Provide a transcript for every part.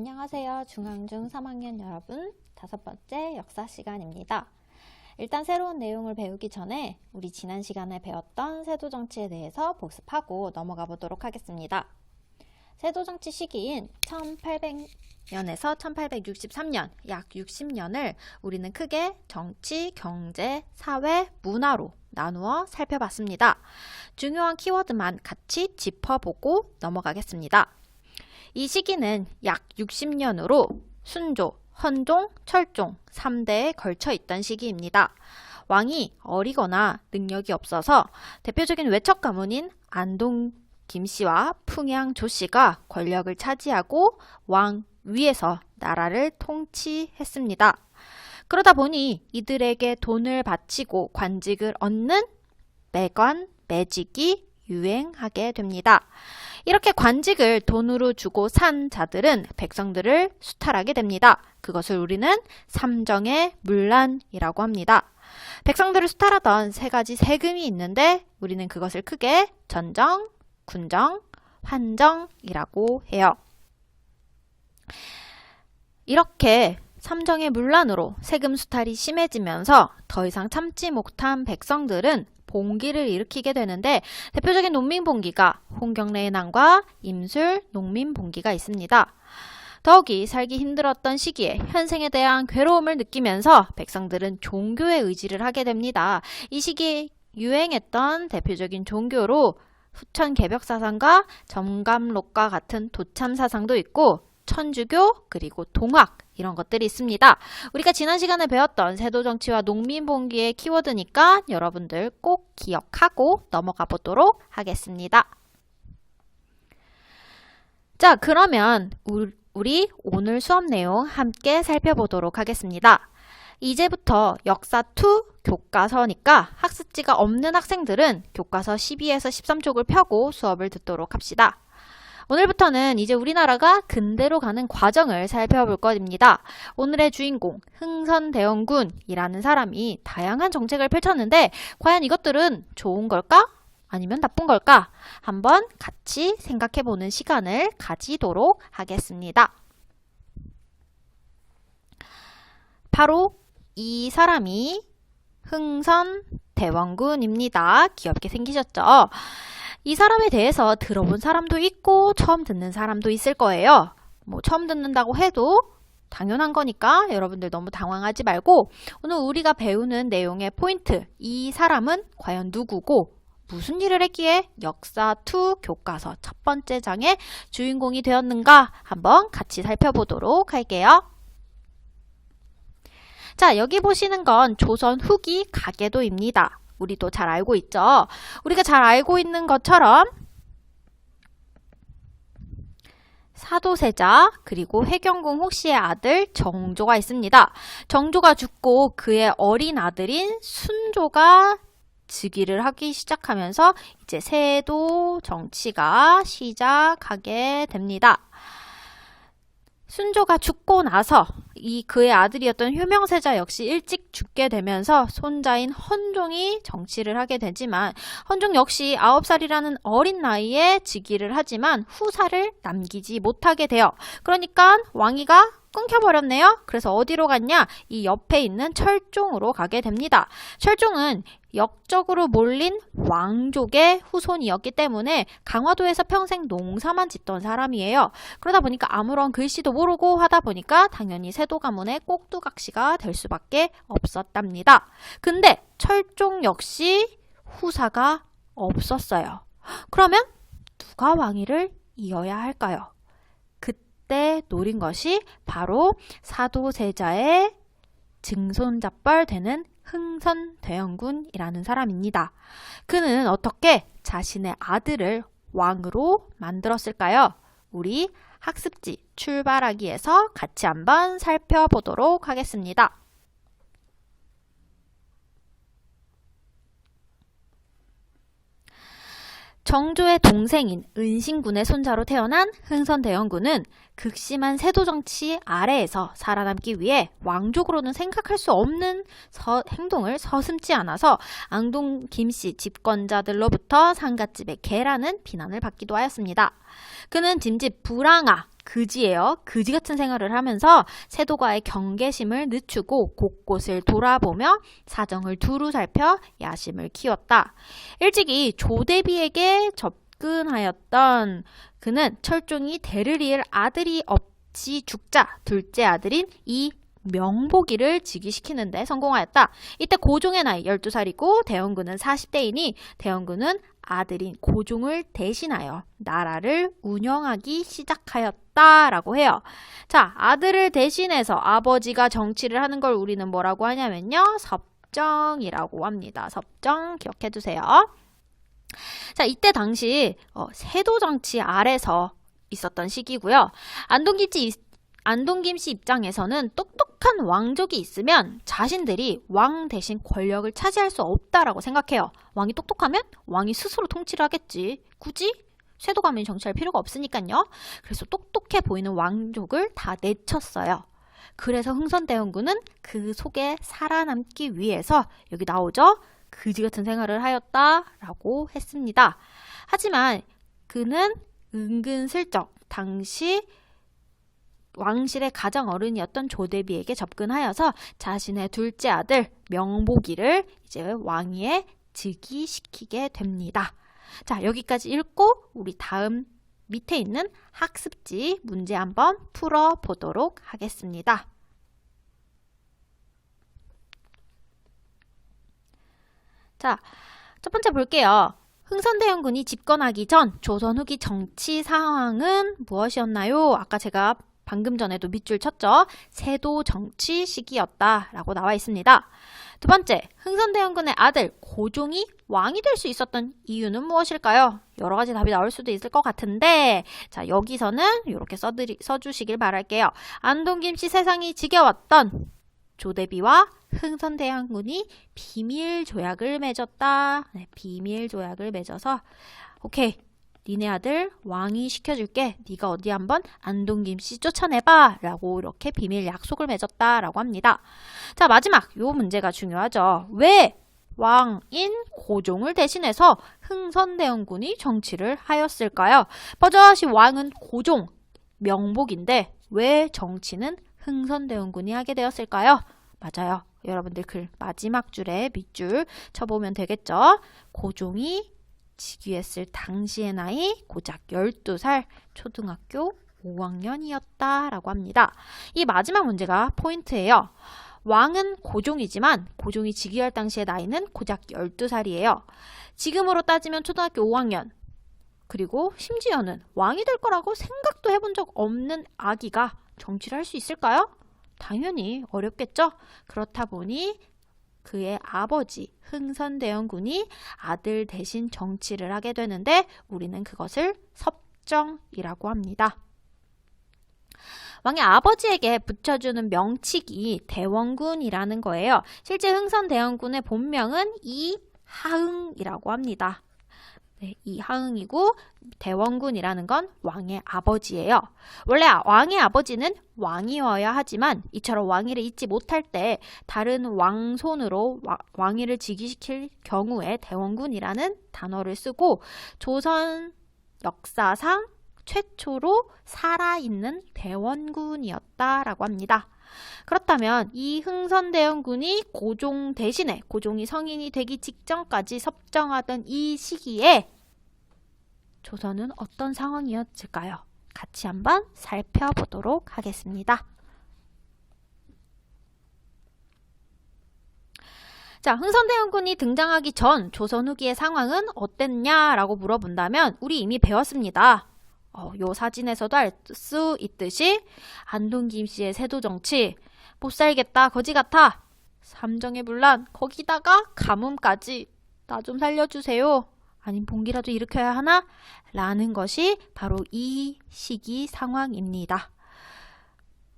안녕하세요. 중앙중 3학년 여러분, 5번째 역사 시간입니다. 일단 새로운 내용을 배우기 전에 우리 지난 시간에 배웠던 세도정치에 대해서 복습하고 넘어가 보도록 하겠습니다. 세도정치 시기인 1800년에서 1863년, 약 60년을 우리는 크게 정치, 경제, 사회, 문화로 나누어 살펴봤습니다. 중요한 키워드만 같이 짚어보고 넘어가겠습니다. 이 시기는 약 60년으로 순조, 헌종, 철종 3대에 걸쳐 있던 시기입니다. 왕이 어리거나 능력이 없어서 대표적인 외척 가문인 안동 김씨와 풍양 조씨가 권력을 차지하고 왕 위에서 나라를 통치했습니다. 그러다 보니 이들에게 돈을 바치고 관직을 얻는 매관, 매직이 유행하게 됩니다. 이렇게 관직을 돈으로 주고 산 자들은 백성들을 수탈하게 됩니다. 그것을 우리는 삼정의 문란이라고 합니다. 백성들을 수탈하던 세 가지 세금이 있는데 우리는 그것을 크게 전정, 군정, 환정이라고 해요. 이렇게 삼정의 문란으로 세금 수탈이 심해지면서 더 이상 참지 못한 백성들은 봉기를 일으키게 되는데 대표적인 농민봉기가 홍경래의 난과 임술 농민봉기가 있습니다. 더욱이 살기 힘들었던 시기에 현생에 대한 괴로움을 느끼면서 백성들은 종교에 의지를 하게 됩니다. 이 시기에 유행했던 대표적인 종교로 후천개벽사상과 점감록과 같은 도참사상도 있고 천주교 그리고 동학 이런 것들이 있습니다. 우리가 지난 시간에 배웠던 세도정치와 농민봉기의 키워드니까 여러분들 꼭 기억하고 넘어가 보도록 하겠습니다. 자, 그러면 우리 오늘 수업 내용 함께 살펴보도록 하겠습니다. 이제부터 역사 2 교과서니까 학습지가 없는 학생들은 교과서 12에서 13쪽을 펴고 수업을 듣도록 합시다. 오늘부터는 이제 우리나라가 근대로 가는 과정을 살펴볼 것입니다. 오늘의 주인공 흥선대원군이라는 사람이 다양한 정책을 펼쳤는데 과연 이것들은 좋은 걸까? 아니면 나쁜 걸까? 한번 같이 생각해보는 시간을 가지도록 하겠습니다. 바로 이 사람이 흥선대원군입니다. 귀엽게 생기셨죠? 이 사람에 대해서 들어본 사람도 있고 처음 듣는 사람도 있을 거예요. 처음 듣는다고 해도 당연한 거니까 여러분들 너무 당황하지 말고 오늘 우리가 배우는 내용의 포인트, 이 사람은 과연 누구고 무슨 일을 했기에 역사 2 교과서 첫 번째 장의 주인공이 되었는가 한번 같이 살펴보도록 할게요. 자, 여기 보시는 건 조선 후기 가계도입니다. 우리도 잘 알고 있죠? 우리가 잘 알고 있는 것처럼 사도세자 그리고 해경궁 혹시의 아들 정조가 있습니다. 정조가 죽고 그의 어린 아들인 순조가 즉위를 하기 시작하면서 이제 세도 정치가 시작하게 됩니다. 순조가 죽고 나서 그의 아들이었던 효명세자 역시 일찍 죽게 되면서 손자인 헌종이 정치를 하게 되지만 헌종 역시 9살이라는 어린 나이에 즉위를 하지만 후사를 남기지 못하게 돼요. 그러니까 왕위가 끊겨버렸네요. 그래서 어디로 갔냐? 이 옆에 있는 철종으로 가게 됩니다. 철종은 역적으로 몰린 왕족의 후손이었기 때문에 강화도에서 평생 농사만 짓던 사람이에요. 그러다 보니까 아무런 글씨도 모르고 하다 보니까 당연히 세도 가문의 꼭두각시가 될 수밖에 없었답니다. 근데 철종 역시 후사가 없었어요. 그러면 누가 왕위를 이어야 할까요? 그때 노린 것이 바로 사도세자의 증손잡벌 되는 흥선대원군이라는 사람입니다. 그는 어떻게 자신의 아들을 왕으로 만들었을까요? 우리 학습지 출발하기에서 같이 한번 살펴보도록 하겠습니다. 정조의 동생인 은신군의 손자로 태어난 흥선대원군은 극심한 세도정치 아래에서 살아남기 위해 왕족으로는 생각할 수 없는 행동을 서슴지 않아서 안동 김씨 집권자들로부터 상갓집의 개라는 비난을 받기도 하였습니다. 그는 짐짓 불황아 그지예요. 그지 같은 생활을 하면서 세도가의 경계심을 늦추고 곳곳을 돌아보며 사정을 두루 살펴 야심을 키웠다. 일찍이 조대비에게 접근하였던 그는 철종이 대를 이을 아들이 없이 죽자 둘째 아들인 이 명보기를 즉위시키는데 성공하였다. 이때 고종의 나이 12살이고 대원군은 40대이니 대원군은 아들인 고종을 대신하여 나라를 운영하기 시작하였다라고 해요. 자, 아들을 대신해서 아버지가 정치를 하는 걸 우리는 뭐라고 하냐면요. 섭정이라고 합니다. 섭정 기억해두세요. 자, 이때 당시 세도 정치 아래서 있었던 시기고요. 안동김씨 입장에서는 똑똑한 왕족이 있으면 자신들이 왕 대신 권력을 차지할 수 없다라고 생각해요. 왕이 똑똑하면 왕이 스스로 통치를 하겠지. 굳이 세도가면이 정치할 필요가 없으니까요. 그래서 똑똑해 보이는 왕족을 다 내쳤어요. 그래서 흥선대원군은 그 속에 살아남기 위해서 여기 나오죠. 그지 같은 생활을 하였다라고 했습니다. 하지만 그는 은근슬쩍 당시 왕실의 가장 어른이었던 조대비에게 접근하여서 자신의 둘째 아들 명보기를 이제 왕위에 즉위시키게 됩니다. 자, 여기까지 읽고 우리 다음 밑에 있는 학습지 문제 한번 풀어보도록 하겠습니다. 자, 첫 번째 볼게요. 흥선대원군이 집권하기 전 조선 후기 정치 상황은 무엇이었나요? 아까 제가 방금 전에도 밑줄 쳤죠. 세도 정치 시기였다라고 나와 있습니다. 두 번째, 흥선대원군의 아들 고종이 왕이 될 수 있었던 이유는 무엇일까요? 여러 가지 답이 나올 수도 있을 것 같은데 자, 여기서는 이렇게 써주시길 바랄게요. 안동김씨 세상이 지겨웠던 조대비와 흥선대원군이 비밀 조약을 맺었다. 네, 비밀 조약을 맺어서 오케이. 니네 아들 왕이 시켜줄게. 네가 어디 한번 안동김씨 쫓아내봐 라고 이렇게 비밀 약속을 맺었다라고 합니다. 자, 마지막 요 문제가 중요하죠. 왜 왕인 고종을 대신해서 흥선대원군이 정치를 하였을까요? 버젓이 왕은 고종, 명복인데 왜 정치는 흥선대원군이 하게 되었을까요? 맞아요. 여러분들 글 마지막 줄에 밑줄 쳐보면 되겠죠. 고종이 즉위했을 당시의 나이 고작 12살 초등학교 5학년이었다라고 합니다. 이 마지막 문제가 포인트예요. 왕은 고종이지만 고종이 즉위할 당시의 나이는 고작 12살이에요. 지금으로 따지면 초등학교 5학년 그리고 심지어는 왕이 될 거라고 생각도 해본 적 없는 아기가 정치를 할 수 있을까요? 당연히 어렵겠죠? 그렇다 보니 그의 아버지 흥선대원군이 아들 대신 정치를 하게 되는데 우리는 그것을 섭정이라고 합니다. 왕의 아버지에게 붙여주는 명칭이 대원군이라는 거예요. 실제 흥선대원군의 본명은 이하응이라고 합니다. 네, 이하응이고 대원군이라는 건 왕의 아버지예요. 원래 왕의 아버지는 왕이어야 하지만 이처럼 왕위를 잇지 못할 때 다른 왕손으로 왕위를 즉위시킬 경우에 대원군이라는 단어를 쓰고 조선 역사상 최초로 살아있는 대원군이었다라고 합니다. 그렇다면 이 흥선대원군이 고종 대신에 고종이 성인이 되기 직전까지 섭정하던 이 시기에 조선은 어떤 상황이었을까요? 같이 한번 살펴보도록 하겠습니다. 자, 흥선대원군이 등장하기 전 조선 후기의 상황은 어땠냐라고 물어본다면 우리 이미 배웠습니다. 요 사진에서도 알 수 있듯이 안동김씨의 세도정치 못 살겠다 거지 같아 삼정의 분란 거기다가 가뭄까지 나 좀 살려주세요 아님 봉기라도 일으켜야 하나? 라는 것이 바로 이 시기 상황입니다.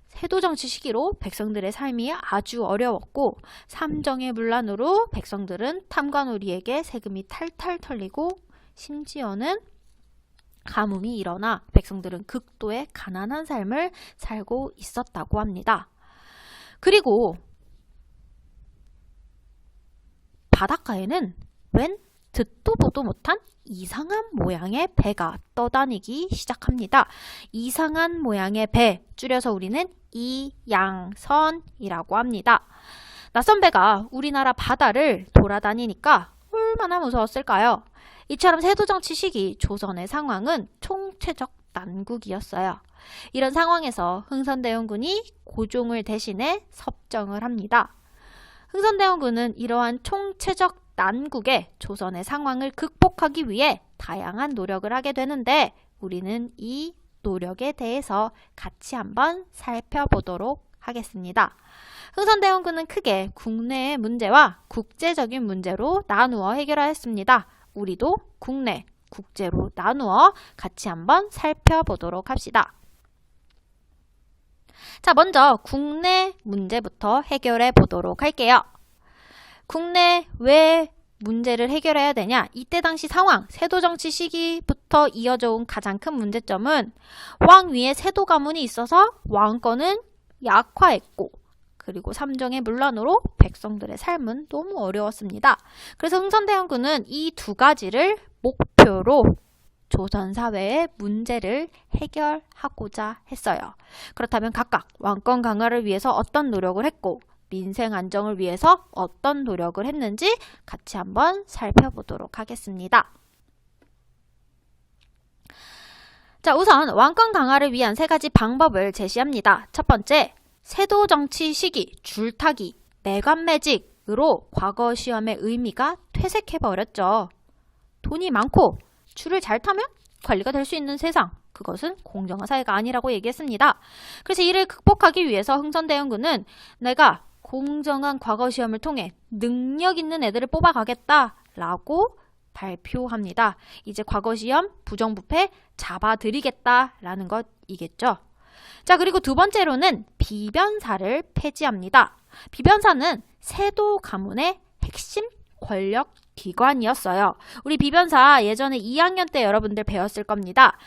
세도정치 시기로 백성들의 삶이 아주 어려웠고 삼정의 분란으로 백성들은 탐관오리에게 세금이 탈탈 털리고 심지어는 가뭄이 일어나 백성들은 극도의 가난한 삶을 살고 있었다고 합니다. 그리고 바닷가에는 웬 듣도 보도 못한 이상한 모양의 배가 떠다니기 시작합니다. 이상한 모양의 배, 줄여서 우리는 이양선이라고 합니다. 낯선 배가 우리나라 바다를 돌아다니니까 얼마나 무서웠을까요? 이처럼 세도정치 시기 조선의 상황은 총체적 난국이었어요. 이런 상황에서 흥선대원군이 고종을 대신해 섭정을 합니다. 흥선대원군은 이러한 총체적 난국의 조선의 상황을 극복하기 위해 다양한 노력을 하게 되는데 우리는 이 노력에 대해서 같이 한번 살펴보도록 하겠습니다. 흥선대원군은 크게 국내의 문제와 국제적인 문제로 나누어 해결하였습니다. 우리도 국내, 국제로 나누어 같이 한번 살펴보도록 합시다. 자, 먼저 국내 문제부터 해결해 보도록 할게요. 국내 왜 문제를 해결해야 되냐? 이때 당시 상황, 세도정치 시기부터 이어져 온 가장 큰 문제점은 왕 위에 세도 가문이 있어서 왕권은 약화했고 그리고 삼정의 문란으로 백성들의 삶은 너무 어려웠습니다. 그래서 흥선대원군은 이 두 가지를 목표로 조선 사회의 문제를 해결하고자 했어요. 그렇다면 각각 왕권 강화를 위해서 어떤 노력을 했고 민생 안정을 위해서 어떤 노력을 했는지 같이 한번 살펴보도록 하겠습니다. 자, 우선 왕권 강화를 위한 세 가지 방법을 제시합니다. 첫 번째, 세도 정치 시기, 줄타기, 내관매직으로 과거 시험의 의미가 퇴색해버렸죠. 돈이 많고 줄을 잘 타면 관리가 될 수 있는 세상, 그것은 공정한 사회가 아니라고 얘기했습니다. 그래서 이를 극복하기 위해서 흥선대원군은 내가 공정한 과거 시험을 통해 능력 있는 애들을 뽑아가겠다라고 발표합니다. 이제 과거 시험 부정부패 잡아드리겠다라는 것이겠죠. 자, 그리고 두 번째로는 비변사를 폐지합니다. 비변사는 세도 가문의 핵심 권력 기관이었어요. 우리 비변사 예전에 2학년 때 여러분들 배웠을 겁니다.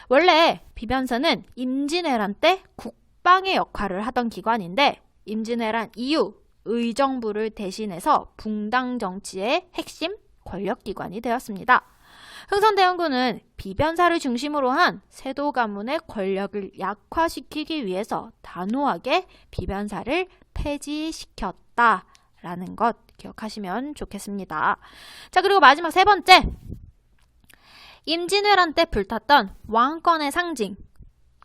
원래 비변사는 임진왜란 때 국방의 역할을 하던 기관인데 임진왜란 이후 의정부를 대신해서 붕당 정치의 핵심 권력기관이 되었습니다. 흥선대원군은 비변사를 중심으로 한 세도 가문의 권력을 약화시키기 위해서 단호하게 비변사를 폐지시켰다라는 것 기억하시면 좋겠습니다. 자, 그리고 마지막 세 번째, 임진왜란 때 불탔던 왕권의 상징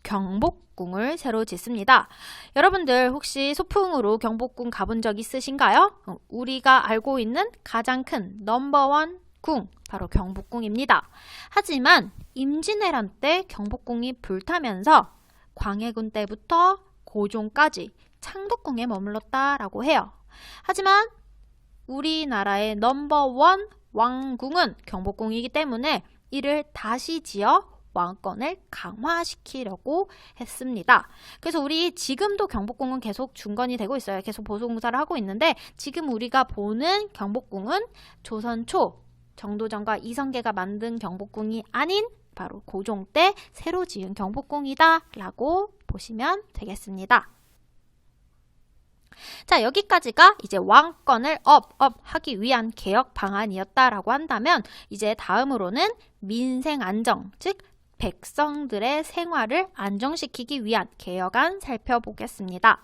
경복궁을 새로 짓습니다. 여러분들 혹시 소풍으로 경복궁 가본 적 있으신가요? 우리가 알고 있는 가장 큰 넘버원 궁, 바로 경복궁입니다. 하지만 임진왜란 때 경복궁이 불타면서 광해군 때부터 고종까지 창덕궁에 머물렀다라고 해요. 하지만 우리나라의 넘버원 왕궁은 경복궁이기 때문에 이를 다시 지어 왕권을 강화시키려고 했습니다. 그래서 우리 지금도 경복궁은 계속 중건이 되고 있어요. 계속 보수공사를 하고 있는데 지금 우리가 보는 경복궁은 조선 초 정도전과 이성계가 만든 경복궁이 아닌 바로 고종 때 새로 지은 경복궁이다 라고 보시면 되겠습니다. 자, 여기까지가 이제 왕권을 하기 위한 개혁 방안이었다라고 한다면 이제 다음으로는 민생 안정, 즉 백성들의 생활을 안정시키기 위한 개혁안 살펴보겠습니다.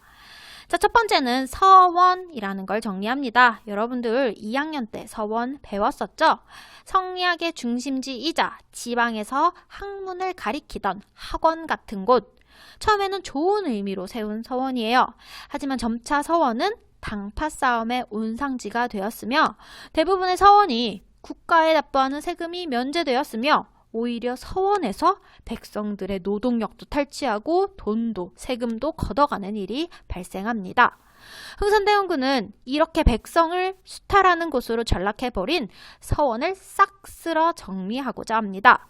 자, 첫 번째는 서원이라는 걸 정리합니다. 여러분들 2학년 때 서원 배웠었죠? 성리학의 중심지이자 지방에서 학문을 가리키던 학원 같은 곳. 처음에는 좋은 의미로 세운 서원이에요. 하지만 점차 서원은 당파 싸움의 온상지가 되었으며 대부분의 서원이 국가에 납부하는 세금이 면제되었으며 오히려 서원에서 백성들의 노동력도 탈취하고 돈도 세금도 걷어가는 일이 발생합니다. 흥선대원군은 이렇게 백성을 수탈하는 곳으로 전락해버린 서원을 싹 쓸어 정리하고자 합니다.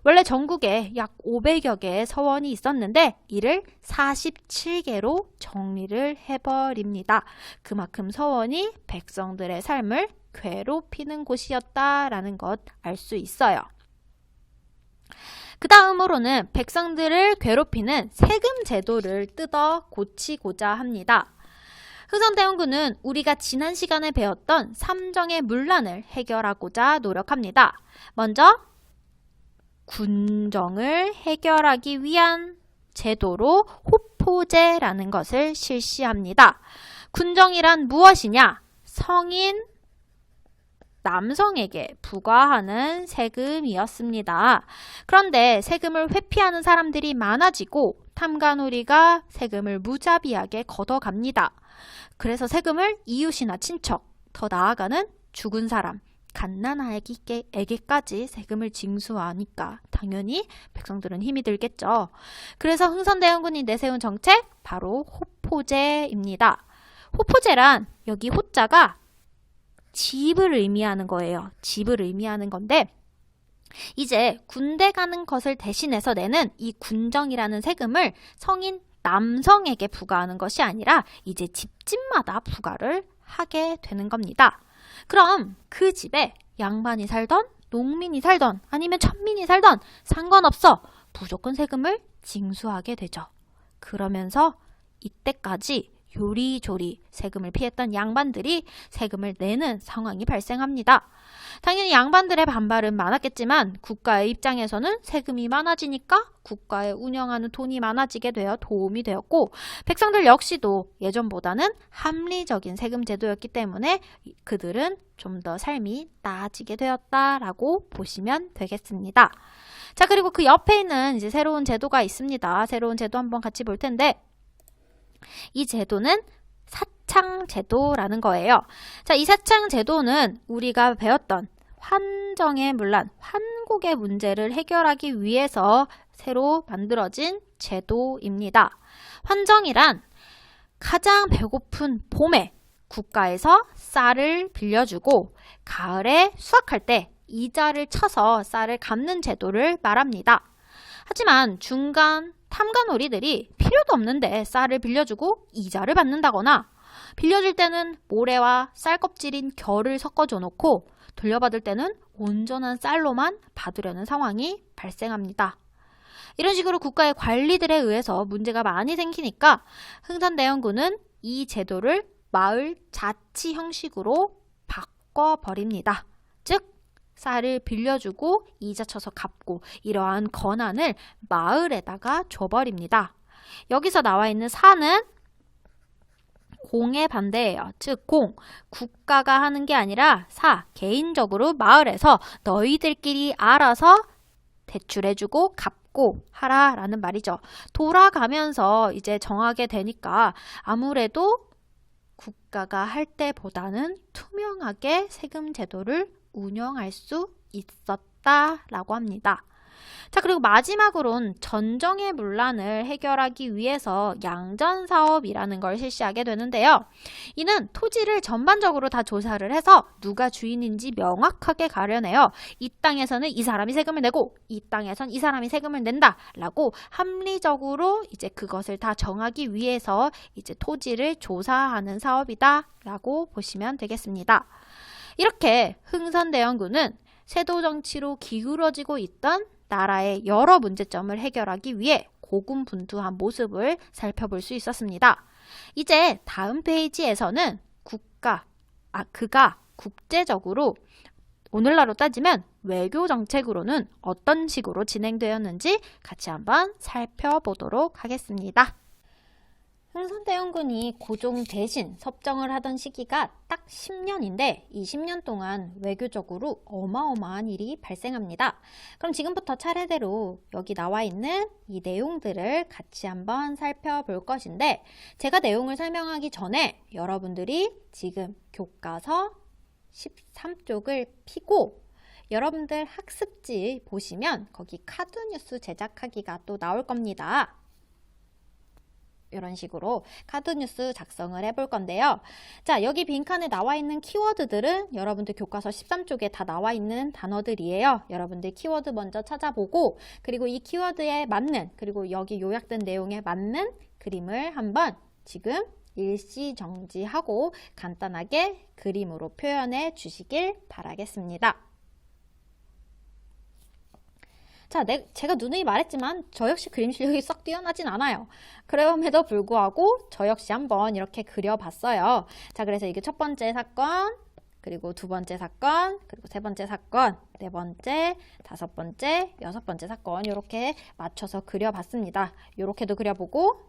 원래 전국에 약 500여 개의 서원이 있었는데 이를 47개로 정리를 해버립니다. 그만큼 서원이 백성들의 삶을 괴롭히는 곳이었다라는 것 알 수 있어요. 그 다음으로는 백성들을 괴롭히는 세금 제도를 뜯어 고치고자 합니다. 흥선대원군은 우리가 지난 시간에 배웠던 삼정의 문란을 해결하고자 노력합니다. 먼저 군정을 해결하기 위한 제도로 호포제라는 것을 실시합니다. 군정이란 무엇이냐? 성인 남성에게 부과하는 세금이었습니다. 그런데 세금을 회피하는 사람들이 많아지고 탐관오리가 세금을 무자비하게 걷어갑니다. 그래서 세금을 이웃이나 친척, 더 나아가는 죽은 사람, 갓난아기에게까지 세금을 징수하니까 당연히 백성들은 힘이 들겠죠. 그래서 흥선대원군이 내세운 정책, 바로 호포제입니다. 호포제란 여기 호자가 집을 의미하는 거예요. 집을 의미하는 건데 이제 군대 가는 것을 대신해서 내는 이 군정이라는 세금을 성인 남성에게 부과하는 것이 아니라 이제 집집마다 부과를 하게 되는 겁니다. 그럼 그 집에 양반이 살던 농민이 살던 아니면 천민이 살던 상관없어. 무조건 세금을 징수하게 되죠. 그러면서 이때까지 요리조리 세금을 피했던 양반들이 세금을 내는 상황이 발생합니다. 당연히 양반들의 반발은 많았겠지만 국가의 입장에서는 세금이 많아지니까 국가에 운영하는 돈이 많아지게 되어 도움이 되었고 백성들 역시도 예전보다는 합리적인 세금 제도였기 때문에 그들은 좀 더 삶이 나아지게 되었다라고 보시면 되겠습니다. 자, 그리고 그 옆에 있는 이제 새로운 제도가 있습니다. 새로운 제도 한번 같이 볼 텐데 이 제도는 사창제도라는 거예요. 자, 이 사창제도는 우리가 배웠던 환정의 문란, 환국의 문제를 해결하기 위해서 새로 만들어진 제도입니다. 환정이란 가장 배고픈 봄에 국가에서 쌀을 빌려주고 가을에 수확할 때 이자를 쳐서 쌀을 갚는 제도를 말합니다. 하지만 중간 탐관오리들이 필요도 없는데 쌀을 빌려주고 이자를 받는다거나 빌려줄 때는 모래와 쌀껍질인 결을 섞어줘 놓고 돌려받을 때는 온전한 쌀로만 받으려는 상황이 발생합니다. 이런 식으로 국가의 관리들에 의해서 문제가 많이 생기니까 흥선대원군은 이 제도를 마을 자치 형식으로 바꿔버립니다. 즉 쌀을 빌려주고 이자 쳐서 갚고 이러한 권한을 마을에다가 줘버립니다. 여기서 나와 있는 사는 공의 반대예요. 즉 공, 국가가 하는 게 아니라 사, 개인적으로 마을에서 너희들끼리 알아서 대출해주고 갚고 하라라는 말이죠. 돌아가면서 이제 정하게 되니까 아무래도 국가가 할 때보다는 투명하게 세금 제도를 운영할 수 있었다라고 합니다. 자, 그리고 마지막으론 전정의 문란을 해결하기 위해서 양전사업이라는 걸 실시하게 되는데요. 이는 토지를 전반적으로 다 조사를 해서 누가 주인인지 명확하게 가려내요. 이 땅에서는 이 사람이 세금을 내고 이 땅에선 이 사람이 세금을 낸다라고 합리적으로 이제 그것을 다 정하기 위해서 이제 토지를 조사하는 사업이다라고 보시면 되겠습니다. 이렇게 흥선대원군은 세도 정치로 기울어지고 있던 나라의 여러 문제점을 해결하기 위해 고군분투한 모습을 살펴볼 수 있었습니다. 이제 다음 페이지에서는 그가 국제적으로 오늘날로 따지면 외교 정책으로는 어떤 식으로 진행되었는지 같이 한번 살펴보도록 하겠습니다. 흥선대원군이 고종 대신 섭정을 하던 시기가 딱 10년인데 이 10년 동안 외교적으로 어마어마한 일이 발생합니다. 그럼 지금부터 차례대로 여기 나와 있는 이 내용들을 같이 한번 살펴볼 것인데 제가 내용을 설명하기 전에 여러분들이 지금 교과서 13쪽을 펴고 여러분들 학습지 보시면 거기 카드뉴스 제작하기가 또 나올 겁니다. 이런 식으로 카드뉴스 작성을 해볼 건데요. 자, 여기 빈칸에 나와 있는 키워드들은 여러분들 교과서 13쪽에 다 나와 있는 단어들이에요. 여러분들 키워드 먼저 찾아보고 그리고 이 키워드에 맞는 그리고 여기 요약된 내용에 맞는 그림을 한번 지금 일시정지하고 간단하게 그림으로 표현해 주시길 바라겠습니다. 자, 제가 누누이 말했지만 저 역시 그림 실력이 썩 뛰어나진 않아요. 그럼에도 불구하고 저 역시 한번 이렇게 그려봤어요. 자, 그래서 이게 첫 번째 사건, 그리고 두 번째 사건, 그리고 세 번째 사건, 네 번째, 다섯 번째, 여섯 번째 사건 이렇게 맞춰서 그려봤습니다. 이렇게도 그려보고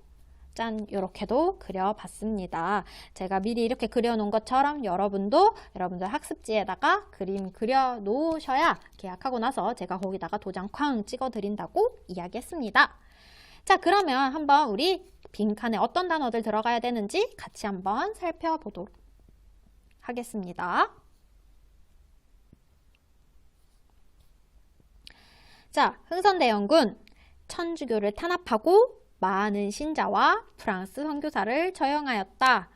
짠, 이렇게도 그려봤습니다. 제가 미리 이렇게 그려놓은 것처럼 여러분들 학습지에다가 그림 그려 놓으셔야 계약하고 나서 제가 거기다가 도장 쾅 찍어 드린다고 이야기했습니다. 자, 그러면 한번 우리 빈칸에 어떤 단어들 들어가야 되는지 같이 한번 살펴보도록 하겠습니다. 자, 흥선대원군 천주교를 탄압하고 많은 신자와 프랑스 선교사를 처형하였다.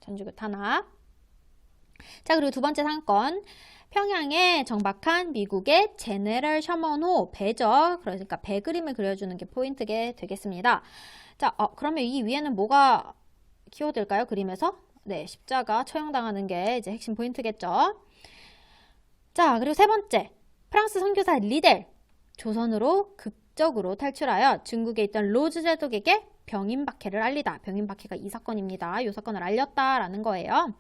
천주교 탄압. 자, 그리고 두 번째 사건. 평양에 정박한 미국의 제네럴 셔먼호 배죠. 그러니까 배 그림을 그려주는 게 포인트가 되겠습니다. 자, 그러면 이 위에는 뭐가 키워드일까요? 그림에서? 네, 십자가 처형당하는 게 이제 핵심 포인트겠죠. 자, 그리고 세 번째. 프랑스 선교사 리델. 조선으로 극적으로 탈출하여 중국에 있던 로즈 제독에게 병인박해를 알리다. 병인박해가 이 사건입니다. 이 사건을 알렸다라는 거예요.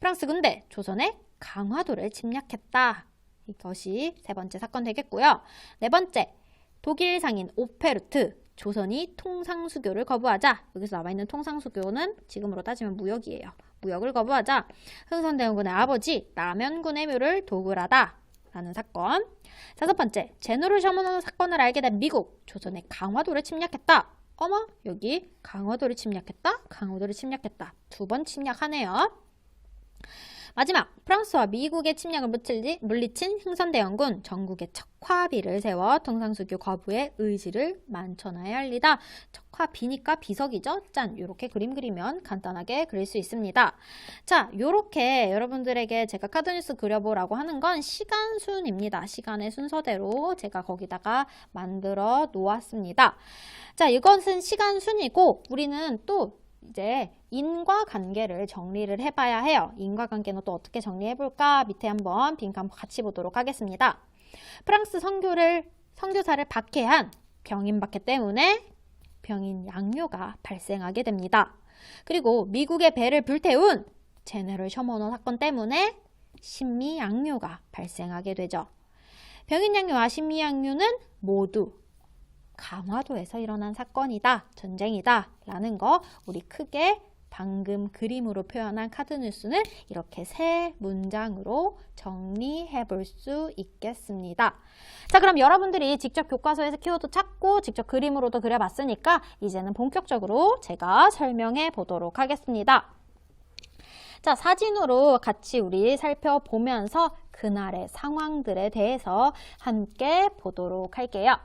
프랑스 군대 조선의 강화도를 침략했다. 이것이 세 번째 사건 되겠고요. 네 번째, 독일 상인 오페르트. 조선이 통상수교를 거부하자. 여기서 나와 있는 통상수교는 지금으로 따지면 무역이에요. 무역을 거부하자 흥선대원군의 아버지 남현군의 묘를 도굴하다 라는 사건. 다섯 번째, 제네럴 셔먼호 사건을 알게 된 미국. 조선의 강화도를 침략했다. 어머, 여기 강화도를 침략했다. 강화도를 침략했다. 두 번 침략하네요. 마지막, 프랑스와 미국의 침략을 물리친 흥선대원군. 전국에 척화비를 세워 통상수교 거부의 의지를 만천하에 알리다. 척화비니까 비석이죠. 짠, 이렇게 그림 그리면 간단하게 그릴 수 있습니다. 자, 이렇게 여러분들에게 제가 카드뉴스 그려보라고 하는 건 시간순입니다. 시간의 순서대로 제가 거기다가 만들어 놓았습니다. 자, 이것은 시간순이고 우리는 또 이제 인과관계를 정리를 해봐야 해요. 인과관계는 또 어떻게 정리해볼까? 밑에 한번 빈칸 같이 보도록 하겠습니다. 프랑스 선교사를 박해한 병인박해 때문에 병인 양요가 발생하게 됩니다. 그리고 미국의 배를 불태운 제네럴 셔먼호 사건 때문에 신미 양요가 발생하게 되죠. 병인 양요와 신미 양요는 모두 강화도에서 일어난 사건이다, 전쟁이다 라는 거 우리 크게 방금 그림으로 표현한 카드뉴스는 이렇게 세 문장으로 정리해 볼 수 있겠습니다. 자, 그럼 여러분들이 직접 교과서에서 키워드 찾고 직접 그림으로도 그려봤으니까 이제는 본격적으로 제가 설명해 보도록 하겠습니다. 자, 사진으로 같이 우리 살펴보면서 그날의 상황들에 대해서 함께 보도록 할게요.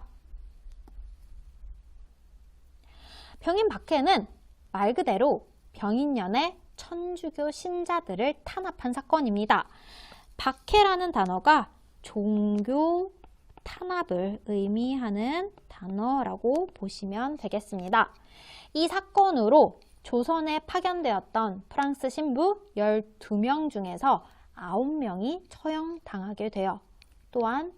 병인박해는 말 그대로 병인년의 천주교 신자들을 탄압한 사건입니다. 박해라는 단어가 종교 탄압을 의미하는 단어라고 보시면 되겠습니다. 이 사건으로 조선에 파견되었던 프랑스 신부 12명 중에서 9명이 처형당하게 되어 또한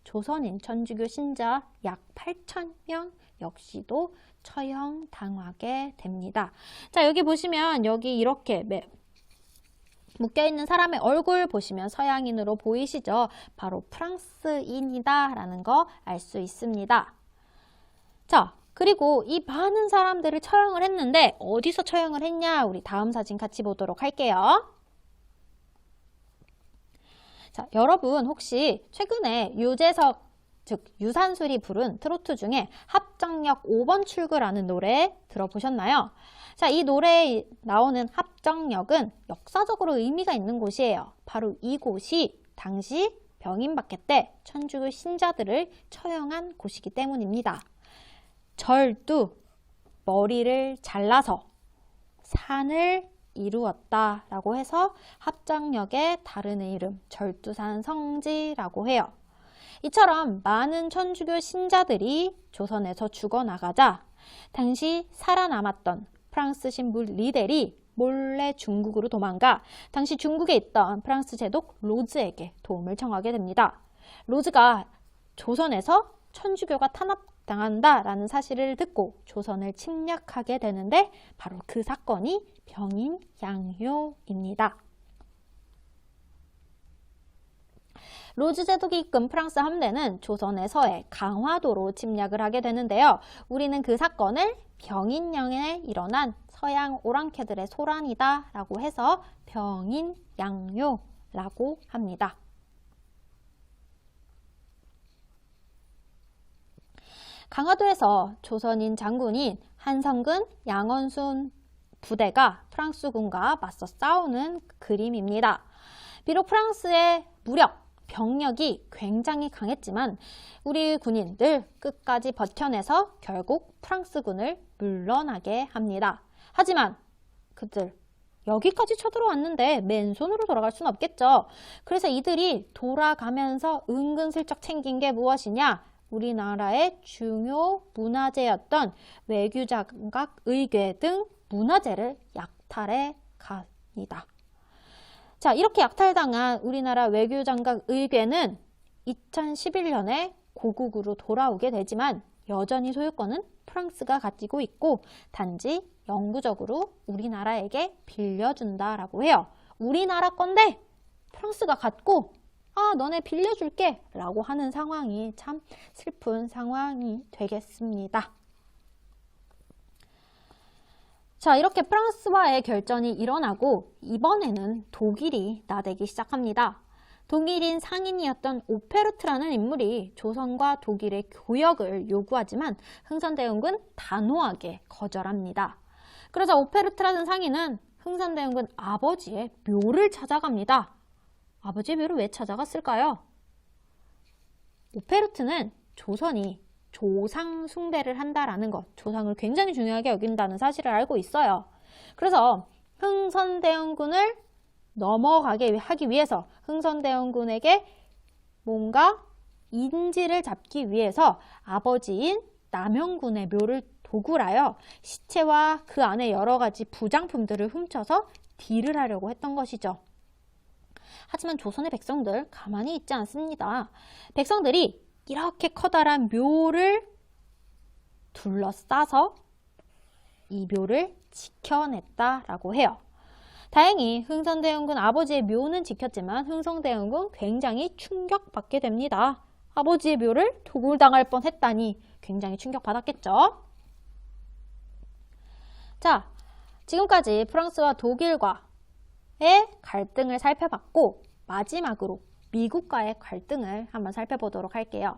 조선인 천주교 신자 약 8,000명 역시도 처형당하게 됩니다. 자, 여기 보시면 여기 이렇게 묶여있는 사람의 얼굴 보시면 서양인으로 보이시죠? 바로 프랑스인이다 라는 거 알 수 있습니다. 자, 그리고 이 많은 사람들을 처형을 했는데 어디서 처형을 했냐? 우리 다음 사진 같이 보도록 할게요. 자, 여러분 혹시 최근에 유재석 즉 유산술이 부른 트로트 중에 합정역 5번 출구라는 노래 들어보셨나요? 자, 이 노래에 나오는 합정역은 역사적으로 의미가 있는 곳이에요. 바로 이곳이 당시 병인박해 때 천주교 신자들을 처형한 곳이기 때문입니다. 절두 머리를 잘라서 산을 이루었다라고 해서 합정역의 다른 이름 절두산 성지라고 해요. 이처럼 많은 천주교 신자들이 조선에서 죽어나가자 당시 살아남았던 프랑스 신부 리델이 몰래 중국으로 도망가 당시 중국에 있던 프랑스 제독 로즈에게 도움을 청하게 됩니다. 로즈가 조선에서 천주교가 탄압당한다라는 사실을 듣고 조선을 침략하게 되는데 바로 그 사건이 병인 양요입니다. 로즈 제독이 이끈 프랑스 함대는 조선의 서해 강화도로 침략을 하게 되는데요. 우리는 그 사건을 병인양에 일어난 서양 오랑캐들의 소란이다 라고 해서 병인양요라고 합니다. 강화도에서 조선인 장군인 한성근, 양원순 부대가 프랑스군과 맞서 싸우는 그림입니다. 비록 프랑스의 무력, 병력이 굉장히 강했지만 우리 군인들 끝까지 버텨내서 결국 프랑스군을 물러나게 합니다. 하지만 그들 여기까지 쳐들어왔는데 맨손으로 돌아갈 수는 없겠죠. 그래서 이들이 돌아가면서 은근슬쩍 챙긴 게 무엇이냐? 우리나라의 중요 문화재였던 외교장각 의궤 등 문화재를 약탈해 갑니다. 자, 이렇게 약탈당한 우리나라 외교장각 의궤는 2011년에 고국으로 돌아오게 되지만 여전히 소유권은 프랑스가 가지고 있고 단지 영구적으로 우리나라에게 빌려준다라고 해요. 우리나라 건데 프랑스가 갖고 너네 빌려줄게 라고 하는 상황이 참 슬픈 상황이 되겠습니다. 자, 이렇게 프랑스와의 결전이 일어나고 이번에는 독일이 나대기 시작합니다. 독일인 상인이었던 오페르트라는 인물이 조선과 독일의 교역을 요구하지만 흥선대원군 단호하게 거절합니다. 그러자 오페르트라는 상인은 흥선대원군 아버지의 묘를 찾아갑니다. 아버지의 묘를 왜 찾아갔을까요? 오페르트는 조선이 조상 숭배를 한다라는 것, 조상을 굉장히 중요하게 여긴다는 사실을 알고 있어요. 그래서 흥선대원군을 넘어가게 하기 위해서 흥선대원군에게 뭔가 인지를 잡기 위해서 아버지인 남영군의 묘를 도굴 하여 시체와 그 안에 여러 가지 부장품들을 훔쳐서 딜을 하려고 했던 것이죠. 하지만 조선의 백성들 가만히 있지 않습니다. 백성들이 이렇게 커다란 묘를 둘러싸서 이 묘를 지켜냈다라고 해요. 다행히 흥선대원군 아버지의 묘는 지켰지만 흥선대원군 굉장히 충격받게 됩니다. 아버지의 묘를 도굴당할 뻔했다니 굉장히 충격받았겠죠. 자, 지금까지 프랑스와 독일과의 갈등을 살펴봤고 마지막으로 미국과의 갈등을 한번 살펴보도록 할게요.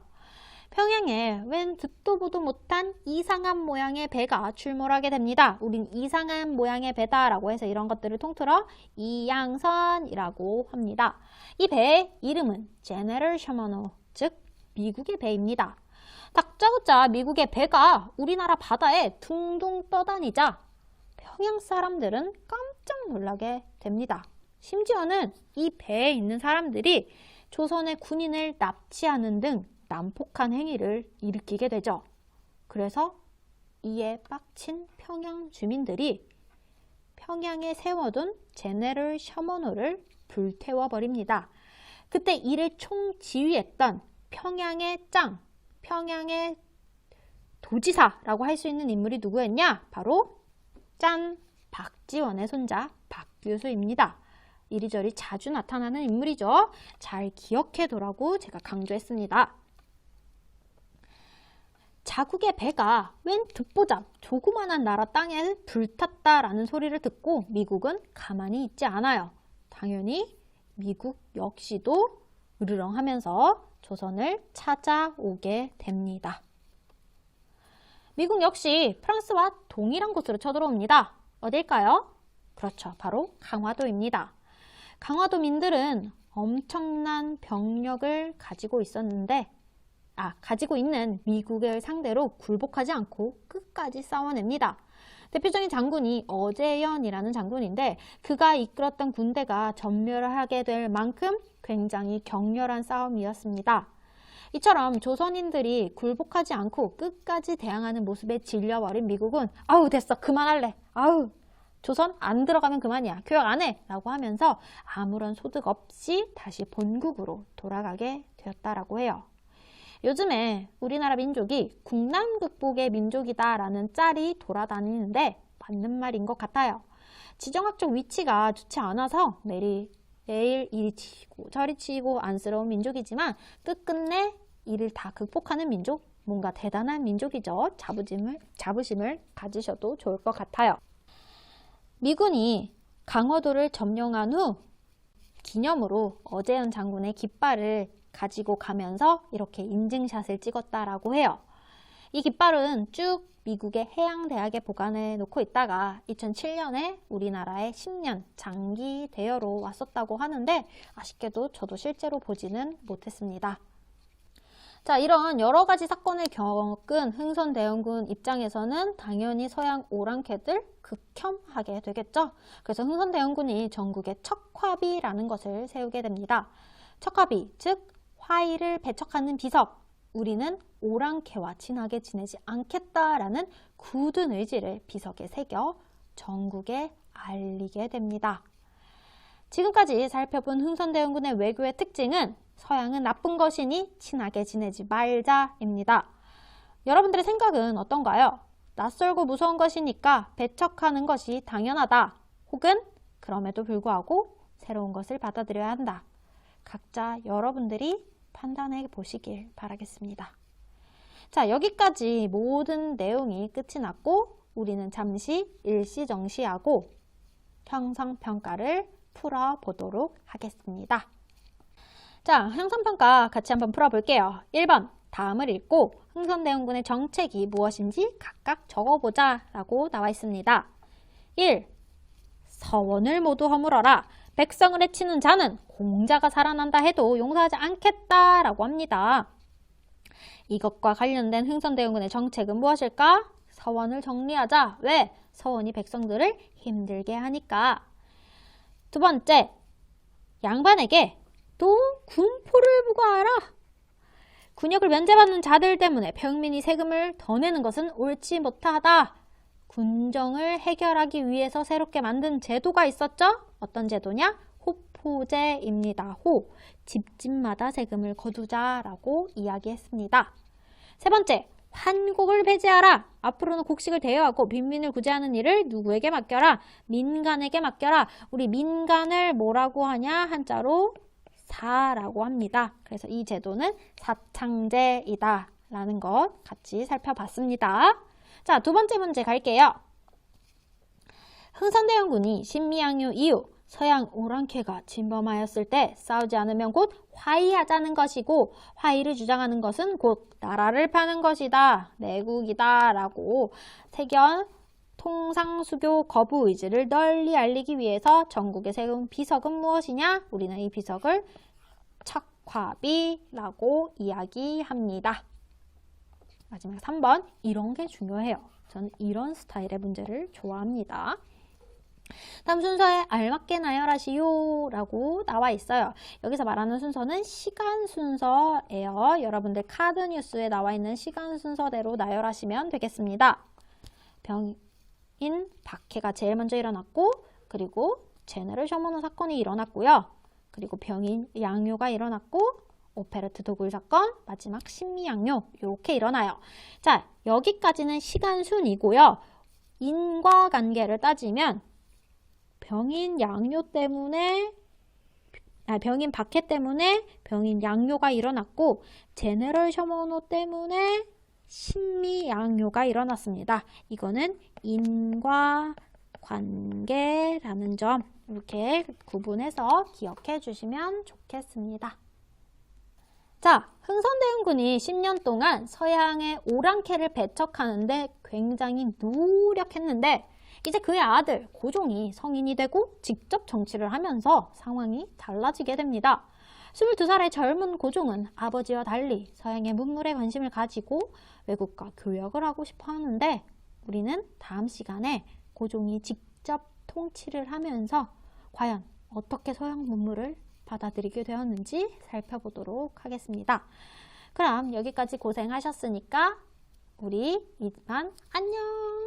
평양에 웬 듣도 보도 못한 이상한 모양의 배가 출몰하게 됩니다. 우린 이상한 모양의 배다 라고 해서 이런 것들을 통틀어 이양선이라고 합니다. 이 배의 이름은 제네럴 셔머너, 즉 미국의 배입니다. 다짜고짜 미국의 배가 우리나라 바다에 둥둥 떠다니자 평양 사람들은 깜짝 놀라게 됩니다. 심지어는 이 배에 있는 사람들이 조선의 군인을 납치하는 등 난폭한 행위를 일으키게 되죠. 그래서 이에 빡친 평양 주민들이 평양에 세워둔 제네럴 셔머너를 불태워버립니다. 그때 이를 총지휘했던 평양의 짱, 평양의 도지사라고 할 수 있는 인물이 누구였냐? 바로 짠! 박지원의 손자 박규수입니다. 이리저리 자주 나타나는 인물이죠. 잘 기억해두라고 제가 강조했습니다. 자국의 배가 웬 듣보잡 조그만한 나라 땅에 불탔다라는 소리를 듣고 미국은 가만히 있지 않아요. 당연히 미국 역시도 으르렁하면서 조선을 찾아오게 됩니다. 미국 역시 프랑스와 동일한 곳으로 쳐들어옵니다. 어딜까요? 그렇죠. 바로 강화도입니다. 강화도민들은 엄청난 병력을 가지고 있는 미국을 상대로 굴복하지 않고 끝까지 싸워냅니다. 대표적인 장군이 어재연이라는 장군인데 그가 이끌었던 군대가 전멸을 하게 될 만큼 굉장히 격렬한 싸움이었습니다. 이처럼 조선인들이 굴복하지 않고 끝까지 대항하는 모습에 질려버린 미국은 아우 됐어 그만할래 아우 조선 안 들어가면 그만이야 교역 안 해 라고 하면서 아무런 소득 없이 다시 본국으로 돌아가게 되었다라고 해요. 요즘에 우리나라 민족이 국난극복의 민족이다 라는 짤이 돌아다니는데 맞는 말인 것 같아요. 지정학적 위치가 좋지 않아서 매일 매일 이리 치이고 저리 치이고 안쓰러운 민족이지만 끝끝내 이를 다 극복하는 민족, 뭔가 대단한 민족이죠. 자부심을 가지셔도 좋을 것 같아요. 미군이 강화도를 점령한 후 기념으로 어재현 장군의 깃발을 가지고 가면서 이렇게 인증샷을 찍었다라고 해요. 이 깃발은 쭉 미국의 해양대학에 보관해 놓고 있다가 2007년에 우리나라에 10년 장기 대여로 왔었다고 하는데 아쉽게도 저도 실제로 보지는 못했습니다. 자, 이런 여러 가지 사건을 겪은 흥선대원군 입장에서는 당연히 서양 오랑캐들 극혐하게 되겠죠. 그래서 흥선대원군이 전국에 척화비라는 것을 세우게 됩니다. 척화비, 즉 화의를 배척하는 비석, 우리는 오랑캐와 친하게 지내지 않겠다라는 굳은 의지를 비석에 새겨 전국에 알리게 됩니다. 지금까지 살펴본 흥선대원군의 외교의 특징은 서양은 나쁜 것이니 친하게 지내지 말자입니다. 여러분들의 생각은 어떤가요? 낯설고 무서운 것이니까 배척하는 것이 당연하다. 혹은 그럼에도 불구하고 새로운 것을 받아들여야 한다. 각자 여러분들이 판단해 보시길 바라겠습니다. 자, 여기까지 모든 내용이 끝이 났고 우리는 잠시 일시정시하고 형성평가를 풀어보도록 하겠습니다. 자, 형성평가 같이 한번 풀어볼게요. 1번, 다음을 읽고 흥선대원군의 정책이 무엇인지 각각 적어보자 라고 나와 있습니다. 1. 서원을 모두 허물어라. 백성을 해치는 자는 공자가 살아난다 해도 용서하지 않겠다 라고 합니다. 이것과 관련된 흥선대원군의 정책은 무엇일까? 서원을 정리하자. 왜? 서원이 백성들을 힘들게 하니까. 두 번째, 양반에게 또 군포를 부과하라. 군역을 면제받는 자들 때문에 평민이 세금을 더 내는 것은 옳지 못하다. 군정을 해결하기 위해서 새롭게 만든 제도가 있었죠? 어떤 제도냐? 호포제입니다. 호, 집집마다 세금을 거두자라고 이야기했습니다. 세 번째, 환곡을 폐지하라. 앞으로는 곡식을 대여하고 빈민을 구제하는 일을 누구에게 맡겨라? 민간에게 맡겨라. 우리 민간을 뭐라고 하냐? 한자로 사라고 합니다. 그래서 이 제도는 사창제이다 라는 것 같이 살펴봤습니다. 자, 두 번째 문제 갈게요. 흥선대원군이 신미양요 이후 서양 오랑캐가 침범하였을 때 싸우지 않으면 곧 화의하자는 것이고 화의를 주장하는 것은 곧 나라를 파는 것이다. 내국이다 라고 세견 통상수교 거부 의지를 널리 알리기 위해서 전국에 세운 비석은 무엇이냐? 우리는 이 비석을 척화비라고 이야기합니다. 마지막 3번, 이런 게 중요해요. 저는 이런 스타일의 문제를 좋아합니다. 다음 순서에 알맞게 나열하시오 라고 나와 있어요. 여기서 말하는 순서는 시간 순서예요. 여러분들 카드 뉴스에 나와 있는 시간 순서대로 나열하시면 되겠습니다. 병인 박해가 제일 먼저 일어났고, 그리고 제네럴 셔먼호 사건이 일어났고요. 그리고 병인 양요가 일어났고, 오페르트 도굴 사건, 마지막 신미양요 이렇게 일어나요. 자, 여기까지는 시간순이고요. 인과관계를 따지면 병인 양요 때문에 병인 박해 때문에 병인 양요가 일어났고 제네럴 셔먼호 때문에 신미양요가 일어났습니다. 이거는 인과관계라는 점 이렇게 구분해서 기억해 주시면 좋겠습니다. 자, 흥선대원군이 10년 동안 서양의 오랑캐를 배척하는데 굉장히 노력했는데 이제 그의 아들 고종이 성인이 되고 직접 정치를 하면서 상황이 달라지게 됩니다. 22살의 젊은 고종은 아버지와 달리 서양의 문물에 관심을 가지고 외국과 교역을 하고 싶어 하는데 우리는 다음 시간에 고종이 직접 통치를 하면서 과연 어떻게 서양 문물을 받아들이게 되었는지 살펴보도록 하겠습니다. 그럼 여기까지 고생하셨으니까 우리 이만 안녕!